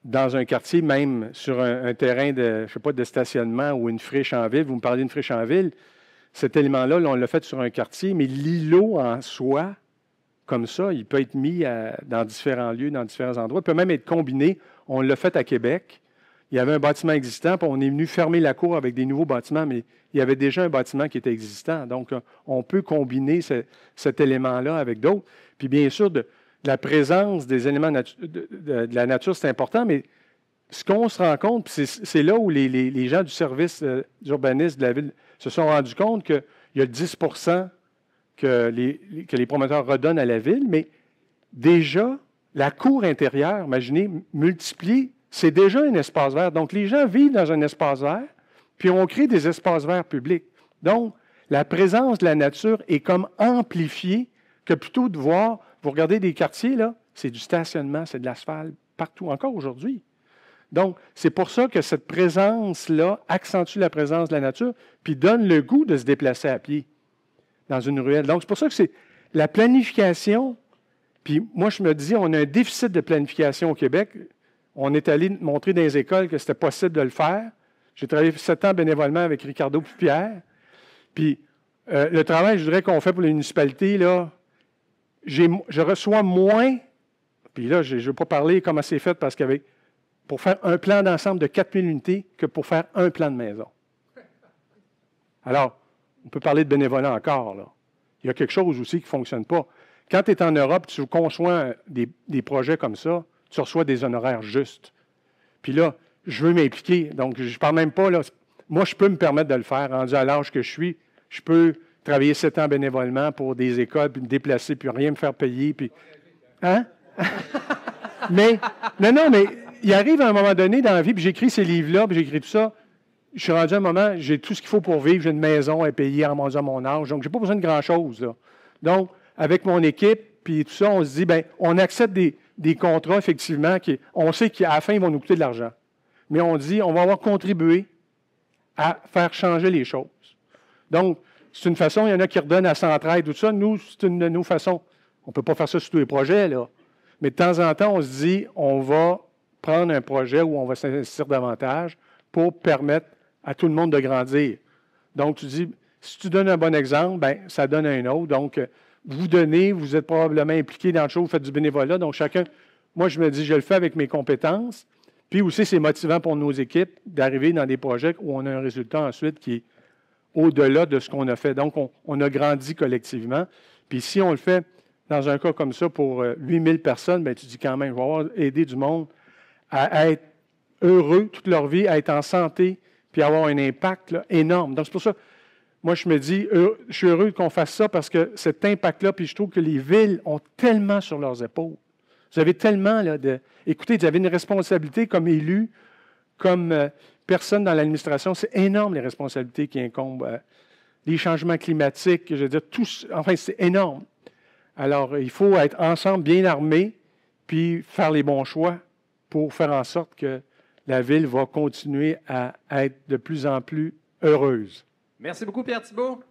S1: dans un quartier, même sur un terrain de, je sais pas, de stationnement ou une friche en ville. Vous me parlez d'une friche en ville. Cet élément-là, on l'a fait sur un quartier, mais l'îlot en soi, comme ça, il peut être mis dans différents lieux, dans différents endroits. Il peut même être combiné. On l'a fait à Québec. Il y avait un bâtiment existant, puis on est venu fermer la cour avec des nouveaux bâtiments, mais il y avait déjà un bâtiment qui était existant. Donc, on peut combiner cet élément-là avec d'autres. Puis, bien sûr, la présence des éléments de la nature, c'est important, mais ce qu'on se rend compte, c'est là où les gens du service d'urbanisme de la ville se sont rendus compte qu'il y a 10 que les promoteurs redonnent à la ville, mais déjà, la cour intérieure, imaginez, multipliée, c'est déjà un espace vert. Donc, les gens vivent dans un espace vert, puis on crée des espaces verts publics. Donc, la présence de la nature est comme amplifiée que plutôt de voir, vous regardez des quartiers, là, c'est du stationnement, c'est de l'asphalte partout, encore aujourd'hui. Donc, c'est pour ça que cette présence-là accentue la présence de la nature, puis donne le goût de se déplacer à pied dans une ruelle. Donc, c'est pour ça que c'est la planification. Puis moi, je me dis, on a un déficit de planification au Québec. On est allé montrer dans les écoles que c'était possible de le faire. J'ai travaillé 7 ans bénévolement avec Ricardo et Pierre. Puis le travail, je dirais, qu'on fait pour les municipalités, là, je reçois moins, puis là, je ne veux pas parler comment c'est fait parce pour faire un plan d'ensemble de 4000 unités que pour faire un plan de maison. Alors, on peut parler de bénévolat encore, là. Il y a quelque chose aussi qui ne fonctionne pas. Quand tu es en Europe, tu conçois des projets comme ça, tu reçois des honoraires justes. Puis là, je veux m'impliquer. Donc, je ne parle même pas, là. Moi, je peux me permettre de le faire. Rendu à l'âge que je suis, je peux travailler 7 ans bénévolement pour des écoles, puis me déplacer, puis rien me faire payer. Puis... Hein? Mais il arrive à un moment donné dans la vie, puis j'écris ces livres-là, puis j'écris tout ça. Je suis rendu à un moment, j'ai tout ce qu'il faut pour vivre. J'ai une maison à payer à mon âge. Donc, je n'ai pas besoin de grand-chose, là. Donc, avec mon équipe, puis tout ça, on se dit, bien, on accepte des contrats, effectivement, on sait qu'à la fin, ils vont nous coûter de l'argent. Mais on dit, on va avoir contribué à faire changer les choses. Donc, c'est une façon, il y en a qui redonnent à Centraide, tout ça. Nous, c'est une de nos façons. On ne peut pas faire ça sur tous les projets, là. Mais de temps en temps, on se dit, on va prendre un projet où on va s'investir davantage pour permettre à tout le monde de grandir. Donc, tu dis, si tu donnes un bon exemple, bien, ça donne un autre. Donc, vous donnez, vous êtes probablement impliqué dans le show, vous faites du bénévolat. Donc, chacun, moi, je me dis, je le fais avec mes compétences. Puis aussi, c'est motivant pour nos équipes d'arriver dans des projets où on a un résultat ensuite qui est au-delà de ce qu'on a fait. Donc, on a grandi collectivement. Puis si on le fait dans un cas comme ça pour 8000 personnes, bien, tu dis quand même, je vais avoir aidé du monde à être heureux toute leur vie, à être en santé, puis avoir un impact là, énorme. Donc, c'est pour ça, moi, je me dis, je suis heureux qu'on fasse ça parce que cet impact-là, puis je trouve que les villes ont tellement sur leurs épaules. Vous avez tellement là, écoutez, vous avez une responsabilité comme élu, comme personne dans l'administration. C'est énorme les responsabilités qui incombent. Les changements climatiques, je veux dire, enfin, c'est énorme. Alors, il faut être ensemble, bien armés, puis faire les bons choix pour faire en sorte que la ville va continuer à être de plus en plus heureuse.
S2: Merci beaucoup, Pierre Thibault.